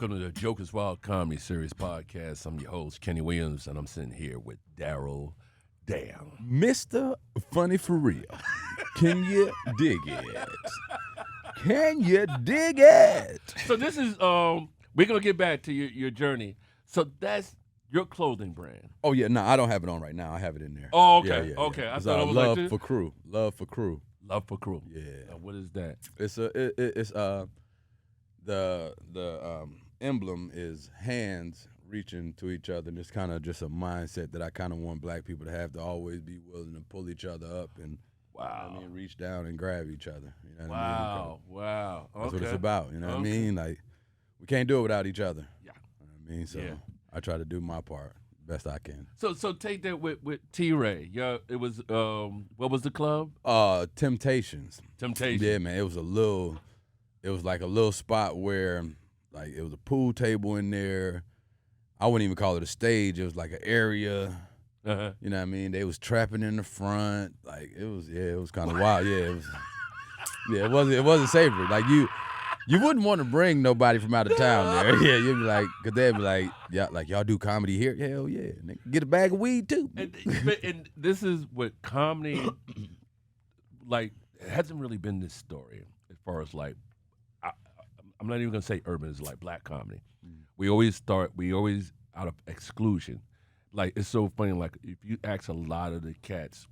Welcome to the Jokerz Wild Comedy Series podcast. I'm your host, Kenny Williams, and I'm sitting here with Darryl Damn. Mr. Funny for Real. Can you dig it? Can you dig it? So this is, we're going to get back to your journey. So that's your clothing brand. Oh, yeah. No, I don't have it on right now. I have it in there. Oh, okay. Yeah. Okay. I It's thought it was Love like for Crew. Love for Crew. Love for Crew. Yeah. Now, what is that? It's the emblem is hands reaching to each other, and it's kind of just a mindset that I kind of want black people to have, to always be willing to pull each other up and Wow. you know what I mean, reach down and grab each other. You know what I mean? Wow. Okay. That's what it's about. You know what I Okay. mean? Like, we can't do it without each other. Yeah. You know what I mean? So Yeah. I try to do my part best I can. So take that with T-Ray. Yeah, it was, what was the club? Temptations. Temptation. Yeah, man. It was like a little spot where, like, it was a pool table in there. I wouldn't even call it a stage. It was like an area. Uh-huh. You know what I mean? They was trapping in the front. Like, it was kind of wild. Yeah, it wasn't savory. Like, you wouldn't want to bring nobody from out of town there. Yeah, you'd be like, because they'd be like, yeah, like, y'all do comedy here? Hell yeah. And they get a bag of weed too. And this is what comedy, like, it hasn't really been this story as far as, like, I'm not even going to say urban, it's like black comedy. We always out of exclusion. Like, it's so funny, like, if you ask a lot of the cats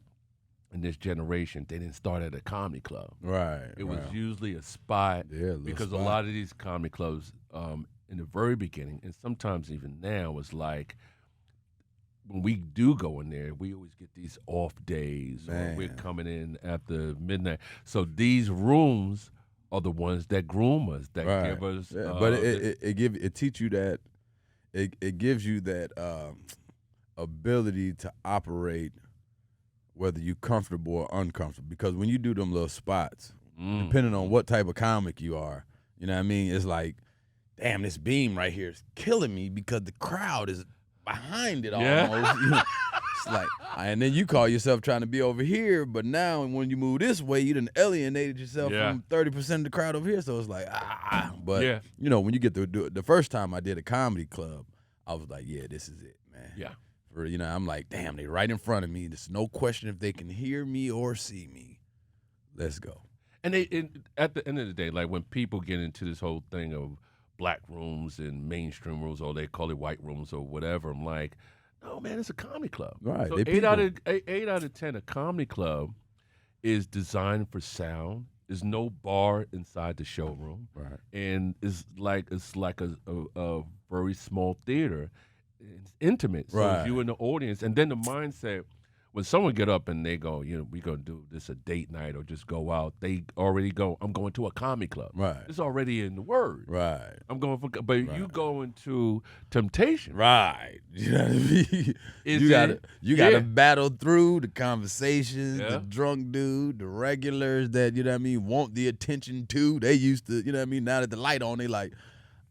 in this generation, they didn't start at a comedy club. Right. It was usually a spot, because a lot of these comedy clubs in the very beginning, and sometimes even now, was like, when we do go in there, we always get these off days, or we're coming in after midnight. So these rooms are the ones that groom us, that give us. Yeah, but it teach you that, it gives you that ability to operate whether you're comfortable or uncomfortable. Because when you do them little spots, depending on what type of comic you are, you know what I mean? It's like, damn, this beam right here is killing me because the crowd is behind it almost. You know? It's like, and then you call yourself trying to be over here, but now when you move this way, you done alienated yourself from 30% of the crowd over here. So it's like, But, you know, when you get to do it, the first time I did a comedy club, I was like, yeah, this is it, man. Yeah. You know, I'm like, damn, they right in front of me. There's no question if they can hear me or see me. Let's go. And at the end of the day, like, when people get into this whole thing of black rooms and mainstream rooms, or they call it white rooms or whatever, I'm like, no, man, it's a comedy club. Right. So eight out of 10, a comedy club is designed for sound. There's no bar inside the showroom. Right. And it's like a very small theater. It's intimate. So if you're in the audience, and then the mindset, when someone get up and they go, you know, we're going to do this a date night or just go out, they already go, I'm going to a comedy club. Right. It's already in the word. Right. I'm going for, but you go into temptation. Right. You know what I mean? You gotta battle through the conversations, the drunk dude, the regulars that, you know what I mean, want the attention too. They used to, you know what I mean, now that the light on, they like,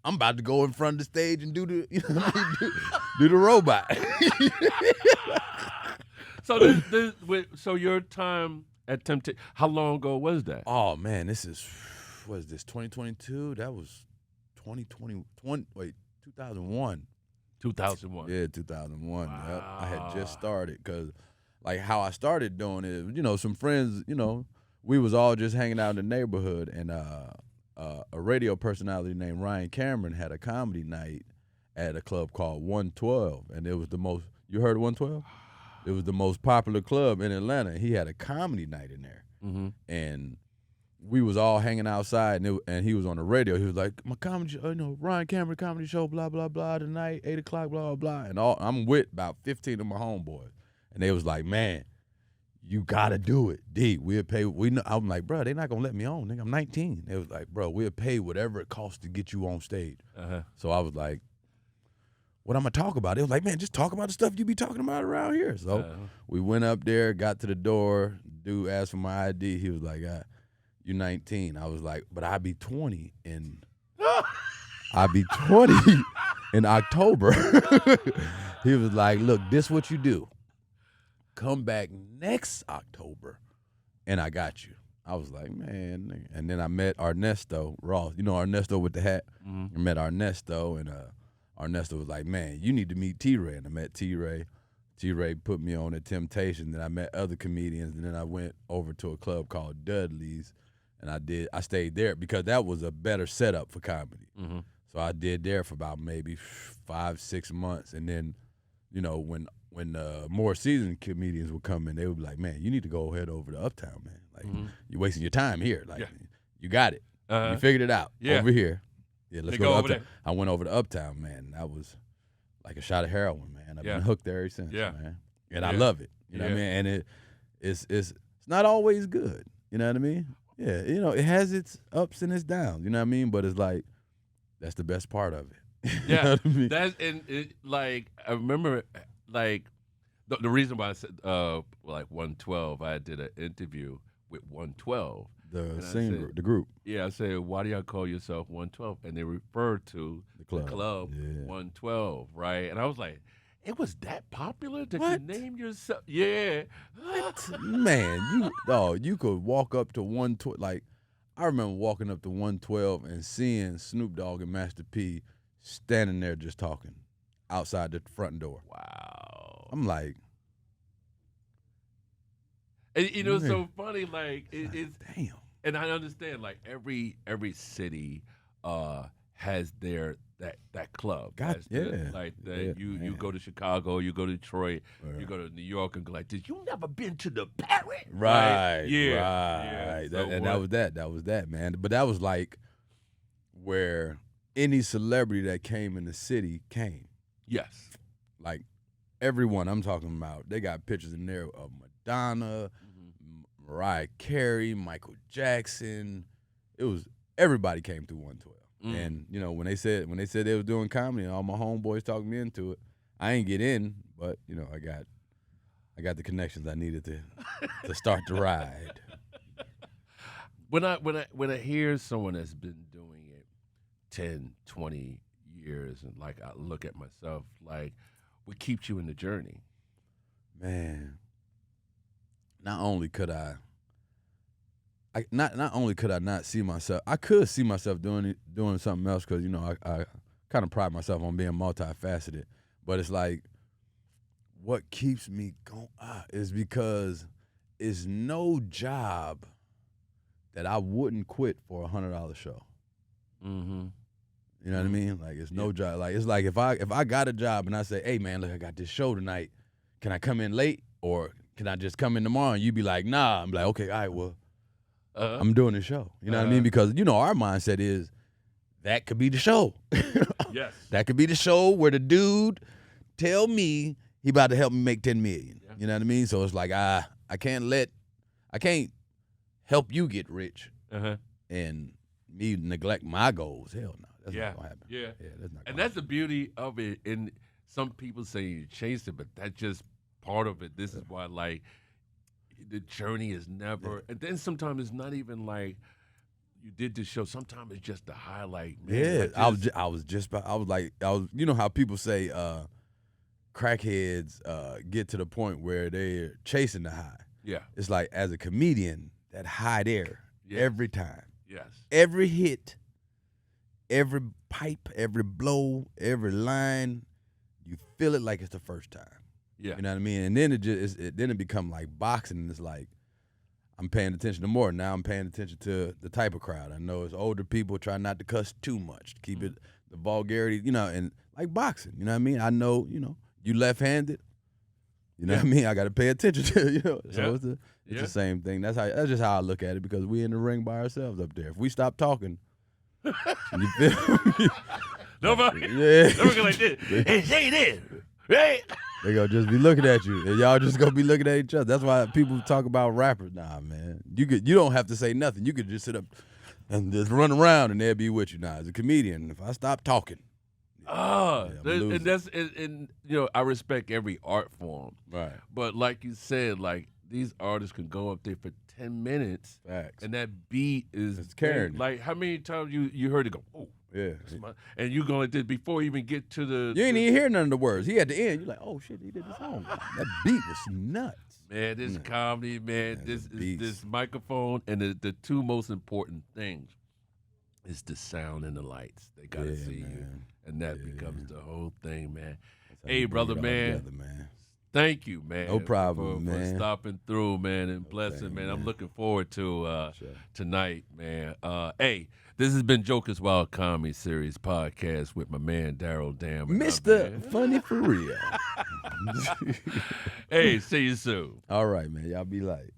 I'm about to go in front of the stage and do the, you know what I mean, do the robot. So your time at Temptation, how long ago was that? Oh man, this is, what is this, 2022? That was 2001. 2001. Yeah, 2001. Wow. Yep. I had just started, because like how I started doing it, you know, some friends, you know, we was all just hanging out in the neighborhood, and a radio personality named Ryan Cameron had a comedy night at a club called 112, and it was the most, you heard of 112? It was the most popular club in Atlanta. He had a comedy night in there, and we was all hanging outside, and he was on the radio. He was like, my comedy show, you know, Ryan Cameron comedy show, blah, blah, blah, tonight, 8 o'clock, blah, blah, blah. And I'm with about 15 of my homeboys, and they was like, man, you gotta do it. D, we'll pay. I'm like, bro, they not gonna let me on. Nigga, I'm 19. They was like, bro, we'll pay whatever it costs to get you on stage. So I was like, what I'm gonna talk about? They was like, man, just talk about the stuff you be talking about around here. So we went up there, got to the door. Dude asked for my ID. He was like, you 19. I was like, but I'll be 20 in October. He was like, look, this what you do. Come back next October, and I got you. I was like, man. Nigga. And then I met Ernesto Ross. You know Ernesto with the hat? I met Ernesto, and Ernesto was like, man, you need to meet T-Ray. And I met T-Ray. T-Ray put me on at Temptation. Then I met other comedians, and then I went over to a club called Dudley's, and I stayed there because that was a better setup for comedy. So I did there for about maybe 5-6 months, and then, you know, when more seasoned comedians would come in, they would be like, man, you need to go head over to Uptown, man. Like, you're wasting your time here. Like, you got it. You figured it out over here. Yeah, let's go over there. I went over to Uptown, man. That was like a shot of heroin, man. I've been hooked there ever since, man. And I love it. You know what I mean? And it's not always good. You know what I mean? Yeah, you know, it has its ups and its downs. You know what I mean? But it's like, that's the best part of it. You know what I mean? That's like I remember like the reason why I said like 112. I did an interview with 112. The group. Yeah, I said, why do y'all call yourself 112? And they referred to the club 112, right? And I was like, it was that popular that you named yourself? Yeah. What? Man, you could walk up to 112. Like, I remember walking up to 112 and seeing Snoop Dogg and Master P standing there just talking outside the front door. Wow. I'm like, and, you know, it's so funny. Like, it's damn. And I understand, like, every city has their that club. You go to Chicago, you go to Detroit, you go to New York, and go like, did you never been to the Barry? Right. Yeah. So that was that, man. But that was like where any celebrity that came in the city came. Yes. Like everyone I'm talking about, they got pictures in there of Madonna, Mariah Carey, Michael Jackson. It was everybody came through 112. And you know, when they said they was doing comedy, and all my homeboys talked me into it, I ain't get in, but you know, I got the connections I needed to start the ride. When I hear someone that's been doing it 10, 20 years, and like I look at myself, like what keeps you in the journey? Man, not only could I not see myself, I could see myself doing something else because, you know, I kind of pride myself on being multifaceted. But it's like, what keeps me going is because it's no job that I wouldn't quit for $100 show. You know what I mean? Like, it's no job. Like, it's like if I got a job and I say, hey man, look, I got this show tonight. Can I come in late or can I just come in tomorrow? And you be like, nah. I'm like, okay, all right, well. I'm doing the show. You know what I mean? Because, you know, our mindset is that could be the show. Yes. That could be the show where the dude tell me he about to help me make $10 million. Yeah. You know what I mean? So it's like, I can't help you get rich and me neglect my goals. Hell no. That's not going to happen. Yeah. That's not and that's the beauty of it. And some people say you changed it, but that's just part of it. This is why, like, the journey is never, and then sometimes it's not even like you did this show. Sometimes it's just the highlight. Man. Yeah, you know how people say crackheads get to the point where they're chasing the high. Yeah. It's like, as a comedian, that high there every time. Yes. Every hit, every pipe, every blow, every line, you feel it like it's the first time. Yeah. You know what I mean? And then it become like boxing, and it's like I'm paying attention to more. Now I'm paying attention to the type of crowd. I know it's older people, try not to cuss too much, to keep it the vulgarity, you know, and like boxing, you know what I mean? I know, you know, you left-handed, you know what I mean? I got to pay attention to, you know. So it's the same thing. That's just how I look at it, because we in the ring by ourselves up there. If we stop talking, you feel me? Nobody like this. Hey, say this. Right? They gonna just be looking at you, and y'all just gonna be looking at each other. That's why people talk about rappers. Nah, man, you don't have to say nothing. You could just sit up and just run around, and they'll be with you. Now, as a comedian, if I stop talking, and you know, I respect every art form, right? But like you said, like, these artists can go up there for 10 minutes, Facts. and that beat is carrying. Like, how many times you heard it go? Oh, Yeah. And you going to before you even get to the. You ain't even hear none of the words. He at the end. You're like, oh shit, he did the song. That beat was nuts. Man, this comedy, man, this microphone, and the two most important things is the sound and the lights. They gotta see you, and that becomes the whole thing, man. Hey, brother, man. Together, man. Thank you, man. No problem, man. For stopping through, man, and blessing, man. I'm looking forward to tonight, man. Hey, this has been Jokerz Wild Comedy Series podcast with my man Darryl Dam. Mr. Funny for Real. Hey, see you soon. All right, man. Y'all be light.